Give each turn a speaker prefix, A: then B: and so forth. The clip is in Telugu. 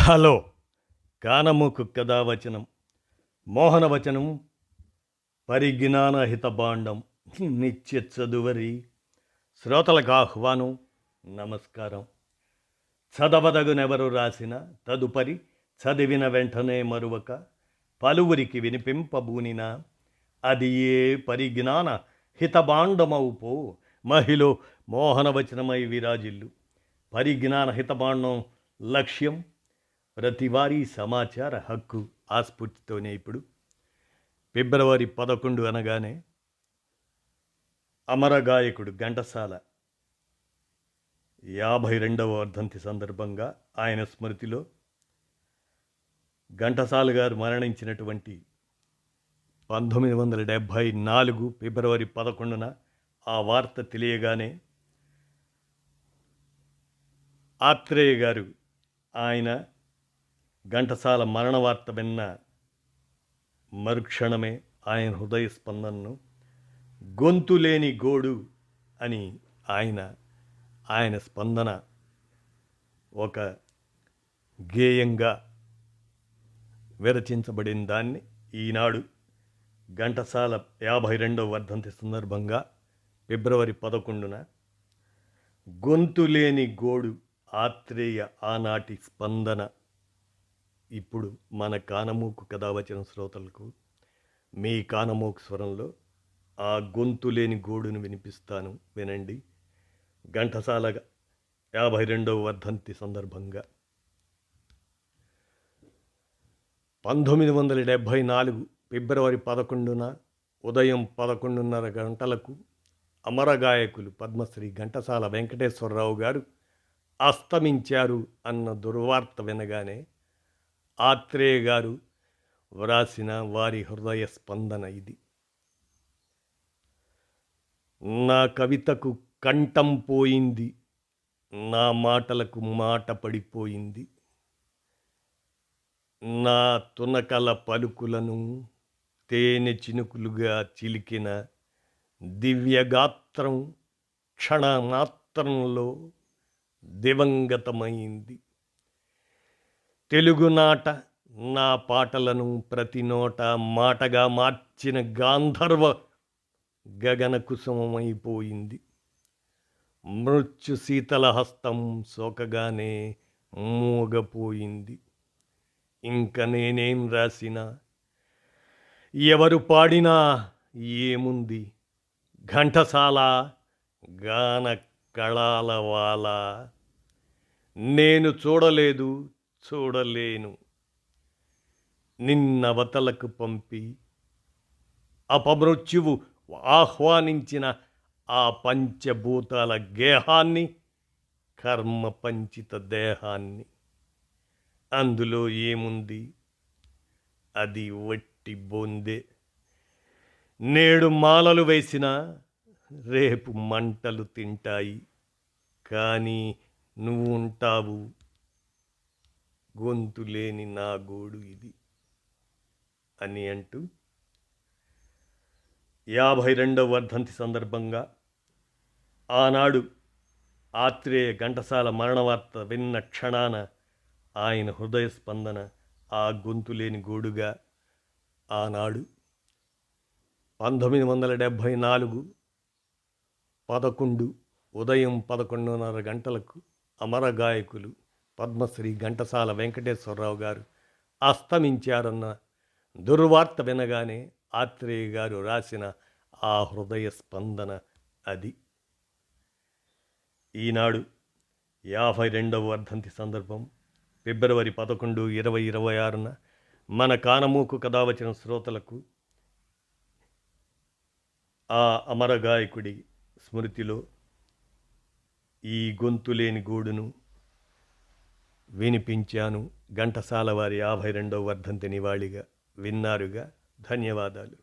A: హలో కానమూకు కథావచనం మోహనవచనం పరిజ్ఞాన హితబాండం నిత్య చదువరి శ్రోతలకు ఆహ్వానం నమస్కారం. చదవదగునెవరు రాసిన తదుపరి చదివిన వెంటనే మరువక పలువురికి వినిపింపబూనిన అది ఏ పరిజ్ఞాన హితబాండమవుపో మహిళ మోహనవచనమై విరాజిల్లు. పరిజ్ఞాన హితబాండం లక్ష్యం ప్రతివారీ సమాచార హక్కు. ఆస్ఫూర్తితోనే ఇప్పుడు ఫిబ్రవరి 11 అనగానే అమర గాయకుడు ఘంటసాల 52వ వర్ధంతి సందర్భంగా ఆయన స్మృతిలో ఘంటసాల గారు మరణించినటువంటి 1974 ఫిబ్రవరి 11న ఆ వార్త తెలియగానే ఆత్రేయ గారు ఆయన ఘంటసాల మరణ వార్త విన్న మరుక్షణమే ఆయన హృదయ స్పందనను గొంతులేని గోడు అని ఆయన స్పందన ఒక గేయంగా విరచించబడిన దాన్ని ఈనాడు ఘంటసాల 52వ వర్ధంతి సందర్భంగా ఫిబ్రవరి 11న గొంతులేని గోడు ఆత్రేయ ఆనాటి స్పందన ఇప్పుడు మన కానమూకు కథావచన శ్రోతలకు మీ కానమూకు స్వరంలో ఆ గొంతులేని గోడును వినిపిస్తాను, వినండి. ఘంటసాల 52వ వర్ధంతి సందర్భంగా 1974 ఫిబ్రవరి 11న ఉదయం 11:30 గంటలకు అమరగాయకులు పద్మశ్రీ ఘంటసాల వెంకటేశ్వరరావు గారు అస్తమించారు అన్న దుర్వార్త వినగానే ఆత్రేయ గారు వ్రాసిన వారి హృదయ స్పందన ఇది. నా కవితకు కంఠం పోయింది, నా మాటలకు మాట పడిపోయింది, నా తునకల పలుకులను తేనె చినుకులుగా చిలికిన దివ్యగాత్రం క్షణమాత్రంలో దివంగతమైంది. తెలుగునాట నా పాటలను ప్రతి నోట మాటగా మార్చిన గాంధర్వ గగన కుసుమమైపోయింది. మృత్యు శీతల హస్తం సోకగానే మూగపోయింది. ఇంక నేనేం రాసినా ఎవరు పాడినా ఏముంది, ఘంటసాల గాన కళాలవాల నేను చూడలేదు చూడలేను, నిన్నవతలకు పంపి అపమృత్యువు ఆహ్వానించిన ఆ పంచభూతాల గేహాన్ని, కర్మ పంచిత దేహాన్ని. అందులో ఏముంది, అది వట్టి బొందే. నేడు మాలలు వేసిన రేపు మంటలు తింటాయి, కానీ నువ్వు ఉంటావు, గొంతులేని నా గోడు ఇది అని అంటూ 52వ వర్ధంతి సందర్భంగా ఆనాడు ఆత్రేయ ఘంటసాల మరణవార్త విన్న క్షణాన ఆయన హృదయ స్పందన ఆ గొంతులేని గోడుగా ఆనాడు 1974 11 ఉదయం 11:30 గంటలకు అమరగాయకులు పద్మశ్రీ ఘంటసాల వెంకటేశ్వరరావు గారు అస్తమించారన్న దుర్వార్త వినగానే ఆత్రేయ గారు రాసిన ఆ హృదయ స్పందన అది. ఈనాడు 52వ వర్ధంతి సందర్భం ఫిబ్రవరి 11, 2026న మన కానమూకు కథావచన శ్రోతలకు ఆ అమరగాయకుడి స్మృతిలో ఈ గొంతులేని గూడును వినిపించాను. ఘంటసాల వారి 52వ వర్ధంతి నివాళిగా విన్నారుగా. ధన్యవాదాలు.